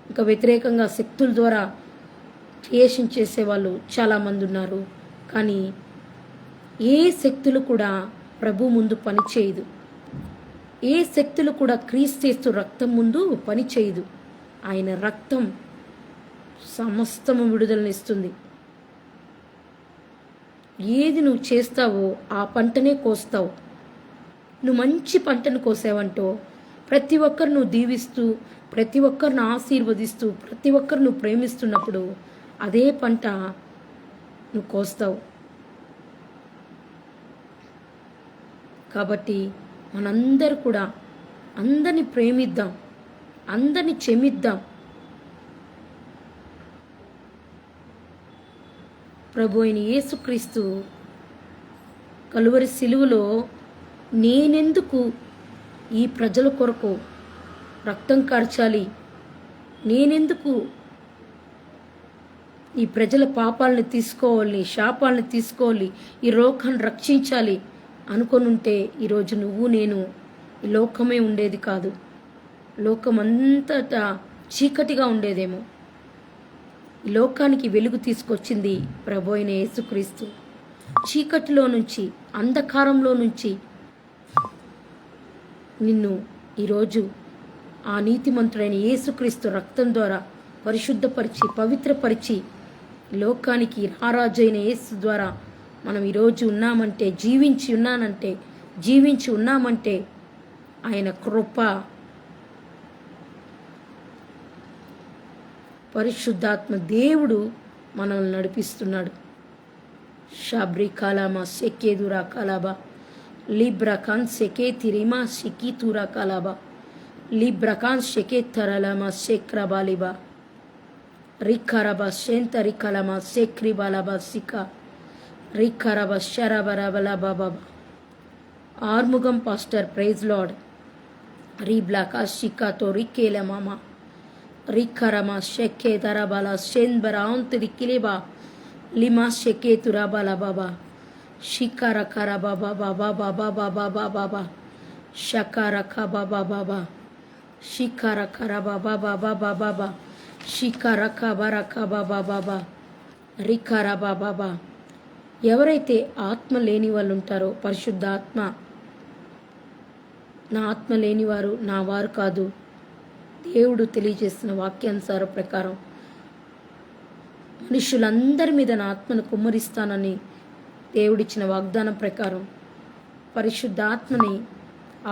ఇంకా వ్యతిరేకంగా శక్తుల ద్వారా క్రియేషన్ చేసేవాళ్ళు చాలామంది ఉన్నారు. కానీ ఏ శక్తులు కూడా ప్రభు ముందు పనిచేయదు. ఏ శక్తులు కూడా క్రీస్తు రక్తం ముందు పనిచేయదు. ఆయన రక్తం సమస్తము విడుదలనిస్తుంది. ఏది నువ్వు చేస్తావో ఆ పంటనే కోస్తావు. నువ్వు మంచి పంటను కోసావంటో ప్రతి ఒక్కరు నువ్వు దీవిస్తూ, ప్రతి ఒక్కరిని ఆశీర్వదిస్తూ, ప్రతి ఒక్కరు నువ్వు ప్రేమిస్తున్నప్పుడు అదే పంట నువ్వు కోస్తావు. కాబట్టి మనందరూ కూడా అందరిని ప్రేమిద్దాం, అందరిని క్షమిద్దాం. ప్రభు అయిన యేసుక్రీస్తు కలువరి సిలువలో నేనెందుకు ఈ ప్రజల కొరకు రక్తం కార్చాలి, నేనెందుకు ఈ ప్రజల పాపాలను తీసుకోవాలి, శాపాలను తీసుకోవాలి, ఈ లోకాన్ని రక్షించాలి అనుకొనుంటే ఈరోజు నువ్వు నేను ఈ లోకమే ఉండేది కాదు. లోకమంతటా చీకటిగా ఉండేదేమో. ఈ లోకానికి వెలుగు తీసుకొచ్చింది ప్రభు అయిన యేసుక్రీస్తు. చీకటిలో నుంచి, అంధకారంలో నుంచి నిన్ను ఈరోజు ఆ నీతిమంతుడైన యేసుక్రీస్తు రక్తం ద్వారా పరిశుద్ధపరిచి, పవిత్రపరిచి, లోకానికి రారాజు అయిన యేసు ద్వారా మనం ఈరోజు ఉన్నామంటే, జీవించి ఉన్నామంటే ఆయన కృప, పరిశుద్ధాత్మ దేవుడు మనల్ని నడిపిస్తున్నాడు. షాబ్రి కాలామా సెకేదురా కాలాబా లిబ్రకాన్ సెకే తిరిమా సికి తూరా కాలాబా లిబ్రకాన్ సెకే తరలామా సెక్రబాలిబా రిఖరబా సెంతరి కలమా సెక్రిబాలబా సికా రిఖరబా శరబరబలా బాబా. Arumugam pastor, praise Lord. రీబ్లాకా షికాతో రికేల మామా రిఖరమా షెకే దరబాల షెన్బరాంత్ రికిలేబా లిమా షెకే తురాబాల బాబా షికార కర బాబా బాబా బాబా బాబా బాబా బా షకార ఖ బాబా బాబా షికార కర బాబా బాబా బాబా బా షికార ఖ బరఖ బాబా బాబా రిఖర బాబా బా. ఎవరైతే ఆత్మ లేని వాళ్ళు ఉంటారో, పరిశుద్ధ ఆత్మ, నా ఆత్మ లేనివారు నా వారు కాదు, దేవుడు తెలియజేస్తున్న వాక్యానుసార ప్రకారం మనుషులందరి మీద నా ఆత్మను కుమ్మరిస్తానని దేవుడిచ్చిన వాగ్దానం ప్రకారం పరిశుద్ధ ఆత్మని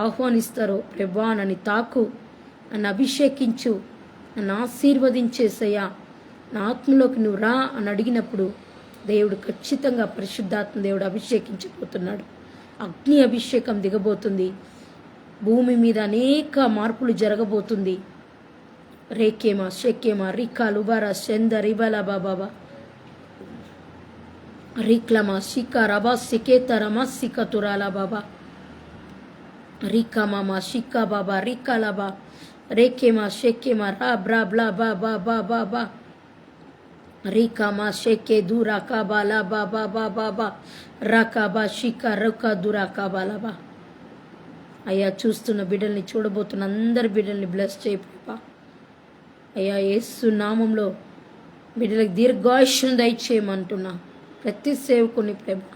ఆహ్వానిస్తారో, ప్రభువా నన్ను తాకు, నన్ను అభిషేకించు, నన్ను ఆశీర్వదించేసయ్యా, నా ఆత్మలోకి నువ్వు రా అని అడిగినప్పుడు దేవుడు ఖచ్చితంగా పరిశుద్ధాత్మ దేవుడు అభిషేకించబోతున్నాడు. అగ్ని అభిషేకం దిగబోతుంది. భూమి మీద అనేక మార్పులు జరగబోతుంది. రేకేమా షెకేమా రికా లుబారా షెంద రిబలా బాబా రిక్లమా షికా రబా సికేత రమా సికా తురాలా బాబా రికా మామా షికా బాబా రికా లబా రేకేమా షెకేమా రా బ్రా బ్లా బాబా బాబా బా రికామా షెకే దూరా కాబాలా బాబా బాబా బా రాకాబా షికా రొకా దూరా కాబాలా. అయ్యా, చూస్తున్న బిడ్డల్ని, చూడబోతున్న అందరి బిడ్డల్ని బ్లెస్ చేయి ప్రభా. అయ్యా, యేసు నామంలో బిడ్డలకు దీర్ఘాయుష్యం దయచేయమంటున్నా. ప్రతి సేవకుని ప్రభా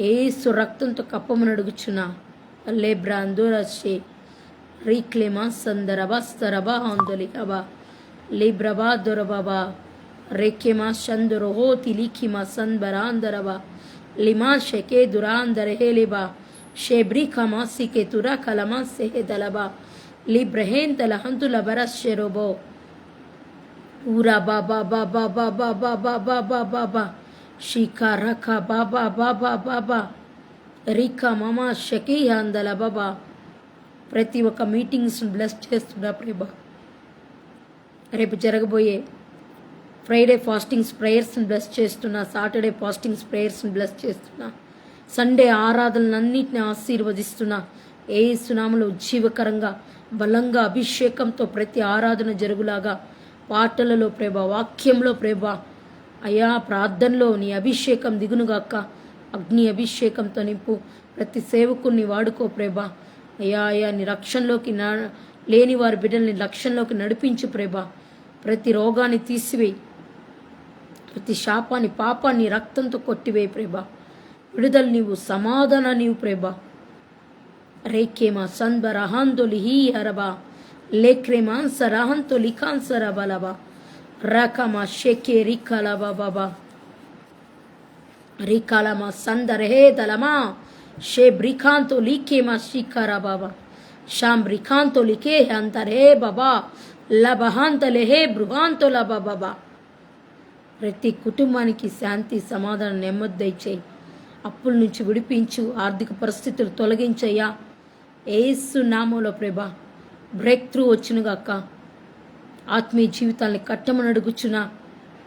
యేసు రక్తంతో కప్పమని అడుగుచున్నా. లేబ్రా అందోరషే రీక్లేమా సందరబా స్తరబా ఆందోలికబా లిబ్రబా దొరబాబా రేకేమా షందొరహో తిలిఖిమా సందరాందరబా లిమా షెకే దురాందరహేలిబా షెబ్రి ఖమా సికే తురా కలమా సెహెదలబా లిబ్రహేన్ తలహంతుల బరషెరోబో ఊరా బాబా బాబా బాబా బాబా బాబా బాబా షికా రఖా బాబా బాబా బాబా రికా మమా షకీ అందల బాబా. ప్రతి ఒక్క మీటింగ్స్ని బ్లెస్ చేస్తున్నా ప్రభా. రేపు జరగబోయే ఫ్రైడే ఫాస్టింగ్స్ ప్రేయర్స్ని బ్లెస్ చేస్తున్నా. సాటర్డే ఫాస్టింగ్స్ ప్రేయర్స్ని బ్లెస్ చేస్తున్నా. సండే ఆరాధనలన్నింటినీ ఆశీర్వదిస్తున్నా. యేసు నామములో ఉజ్జీవకరంగా, బలంగా, అభిషేకంతో ప్రతి ఆరాధన జరుగులాగా, పాటలలో ప్రభా, వాక్యంలో ప్రభా, అయా ప్రార్థనలో నీ అభిషేకం దిగునుగాక. అగ్ని అభిషేకంతో నింపు. ప్రతి సేవకుని వాడుకో ప్రభా. అయ్యా అయ్యా నీ రక్షణలోకి లేని వారి బిడ్డల్ని రక్షణలోకి నడిపించు ప్రభా. ప్రతి రోగాన్ని తీసివేయి. ప్రతి శాపాన్ని, పాపాన్ని రక్తంతో కొట్టివేయి ప్రభా. విడుదల నీవు, సమాధానం నీవు ప్రభా. రేకేమా సంబరహాంతో లిహి హరబా లేక్రేమాన్ సరహంతో లిఖాన్ సరబలబా రకమా షెకే రికలబా బాబా రికలమా సందరహే దలమా షే బ్రిఖాంతో లిఖేమా శిఖరా బాబా షాం బ్రిఖాంతో లిఖే అంతరే బాబా లబహాంతలే బృహాంతో లబా బాబా. ప్రతి కుటుంబానికి శాంతి, సమాధానం, నెమ్మది దయచేయి. అప్పుల నుంచి విడిపించు, ఆర్థిక పరిస్థితులు తొలగించయ్యా. యేసు నామంలో ప్రభా బ్రేక్ త్రూ వచ్చునుగాక. ఆత్మీయ జీవితాన్ని కట్టమని అడుగుచున్నా.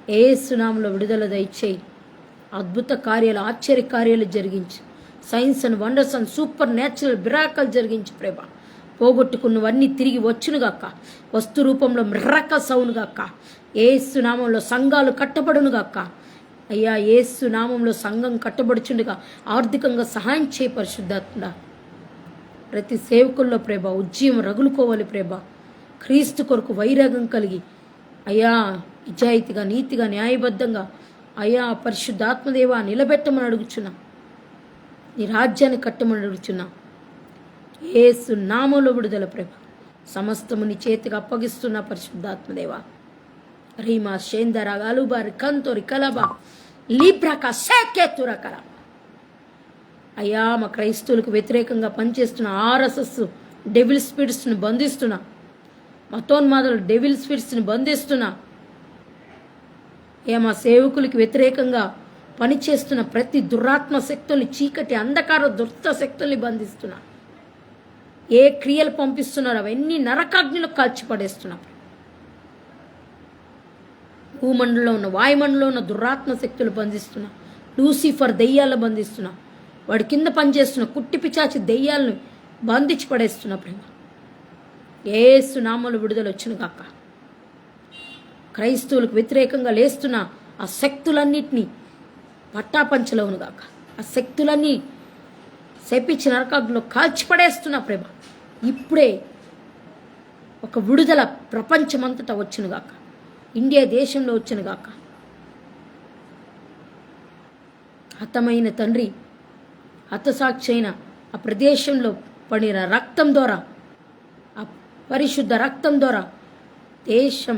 యేసు నామంలో విడుదల దయచేయి. అద్భుత కార్యాలు, ఆశ్చర్య కార్యాలు జరిగించు. Signs and wonders and supernatural miracle జరిగించు ప్రభా. పోగొట్టుకున్నవన్నీ తిరిగి వచ్చునుగాక. వస్తు రూపంలో మిరాకల్స్ అవునుగాక. యేసు నామంలో సంఘాలు కట్టబడునుగాక. అయ్యా, యేసు నామంలో సంఘం కట్టబడుచుండగా ఆర్థికంగా సహాయం చేయ పరిశుద్ధాత్మ. ప్రతి సేవకుల్లో ప్రభా ఉజ్జీవం రగులుకోవాలి ప్రభా. క్రీస్తు కొరకు వైరాగం కలిగి అయ్యా నిజాయితీగా, నీతిగా, న్యాయబద్ధంగా అయ్యా పరిశుద్ధాత్మదేవా నిలబెట్టమని అడుగుచున్నా. నీ రాజ్యాన్ని కట్టమని అడుగుచున్నా. యేసు నామంలో విడుదల ప్రభా. సమస్తము నీ చేతికి అప్పగిస్తున్న పరిశుద్ధాత్మదేవా. రీమా షేందరా గాలుబా రికంతో రికలబా లీబ్రాక సేకేతురకల. అయ్యా, మా క్రైస్తవులకు వ్యతిరేకంగా పనిచేస్తున్న ఆర్ఎస్ఎస్ డెవిల్ స్పిరిట్స్ని బంధిస్తున్నా. మతోన్మాదులు డెవిల్ స్పిరిట్స్ని బంధిస్తున్నా. మా సేవకులకి వ్యతిరేకంగా పనిచేస్తున్న ప్రతి దురాత్మ శక్తుల్ని, చీకటి అంధకార దుష్ట శక్తుల్ని బంధిస్తున్నా. ఏ క్రియలు పంపిస్తున్నారో అవన్నీ నరకాగ్నిలో కాల్చిపడేస్తున్నా. భూమండలంలో ఉన్న, వాయుమండలంలో ఉన్న దురాత్మ శక్తులు బంధిస్తున్నా. లూసిఫర్ దెయ్యాలను బంధిస్తున్నా. వాడి కింద పనిచేస్తున్న కుట్టి పిచాచి దెయ్యాలను బంధించి పడేస్తున్నా ప్రేమ. యేసు నామములో విడుదల వచ్చును గాక. క్రైస్తవులకు వ్యతిరేకంగా లేస్తున్న ఆ శక్తులన్నిటినీ పట్టాపంచలవును గాక. ఆ శక్తులన్నీ శపించి నరకాగ్నిలో కాల్చిపడేస్తున్నా ప్రేమ. ఇప్పుడే ఒక విడుదల ప్రపంచమంతటా వచ్చును గాక. ఇండియా దేశంలో వచ్చును గాక. హతమైన తండ్రి, హతసాక్షి అయిన ఆ ప్రదేశంలో పడిన రక్తం ద్వారా, ఆ పరిశుద్ధ రక్తం ద్వారా దేశం,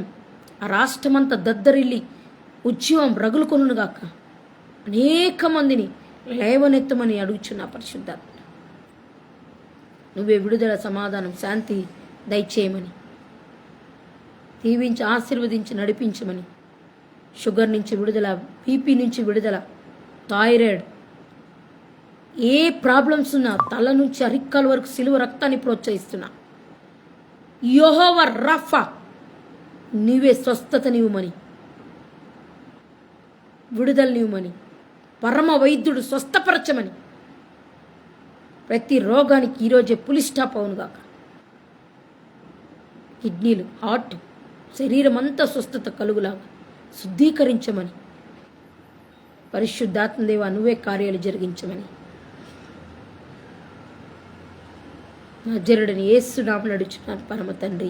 ఆ రాష్ట్రమంతా దద్దరిల్లి ఉద్యమం రగులుకొనుగాక. అనేక మందిని లేవనెత్తమని అడుగుచున్నా పరిశుద్ధాత్మ. నువ్వే విడుదల, సమాధానం, శాంతి దయచేయమని, దీవించి ఆశీర్వదించి నడిపించమని. షుగర్ నుంచి విడుదల, బీపీ నుంచి విడుదల, థైరాయిడ్, ఏ ప్రాబ్లమ్స్ ఉన్నా తల నుంచి అరిక్కల వరకు సిలువ రక్తాన్ని ప్రోత్సహిస్తున్నా. యెహోవా రఫా, నీవే స్వస్థత నీవుమని, విడుదల నీవుమని, పరమ వైద్యుడు స్వస్థపరచమని. ప్రతి రోగానికి ఈరోజే పులి స్టాప్ అవునుగాక. కిడ్నీలు, హార్ట్, శరీరం అంతా స్వస్థత కలుగులాగా శుద్ధీకరించమని. పరిశుద్ధాత్మదేవా, నువ్వే కార్యాలు జరిగించమని నజరుడని యేసు నామములో అడుగుచున్నాను పరమ తండ్రి.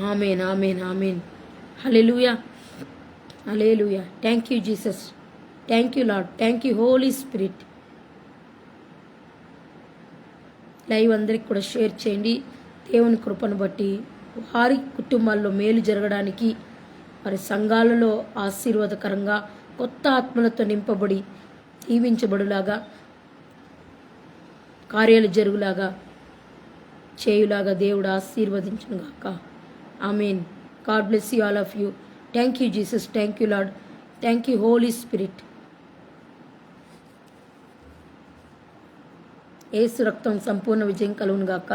ఆమేన్, ఆమేన్, ఆమేన్. హల్లెలూయా, హల్లెలూయా. Thank you Jesus, thank you Lord, thank you Holy Spirit. Live అందరికి కూడా షేర్ చేయండి. దేవుని కృపను బట్టి వారి కుటుంబాల్లో మేలు జరగడానికి, వారి సంఘాలలో ఆశీర్వాదకరంగా కొత్త ఆత్మలతో నింపబడి దీవించబడులాగా, కార్యాలు జరుగులాగా, చేయులాగా దేవుడు ఆశీర్వదించునుగాక. ఆమేన్. God bless you all of you. Thank you Jesus, thank you Lord, thank you Holy Spirit. Yesu రక్తం సంపూర్ణ విజయం కలుగునుగాక.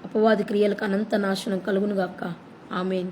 అపవాది క్రియలకు అనంత నాశనం కలుగునుగాక. ఆమేన్.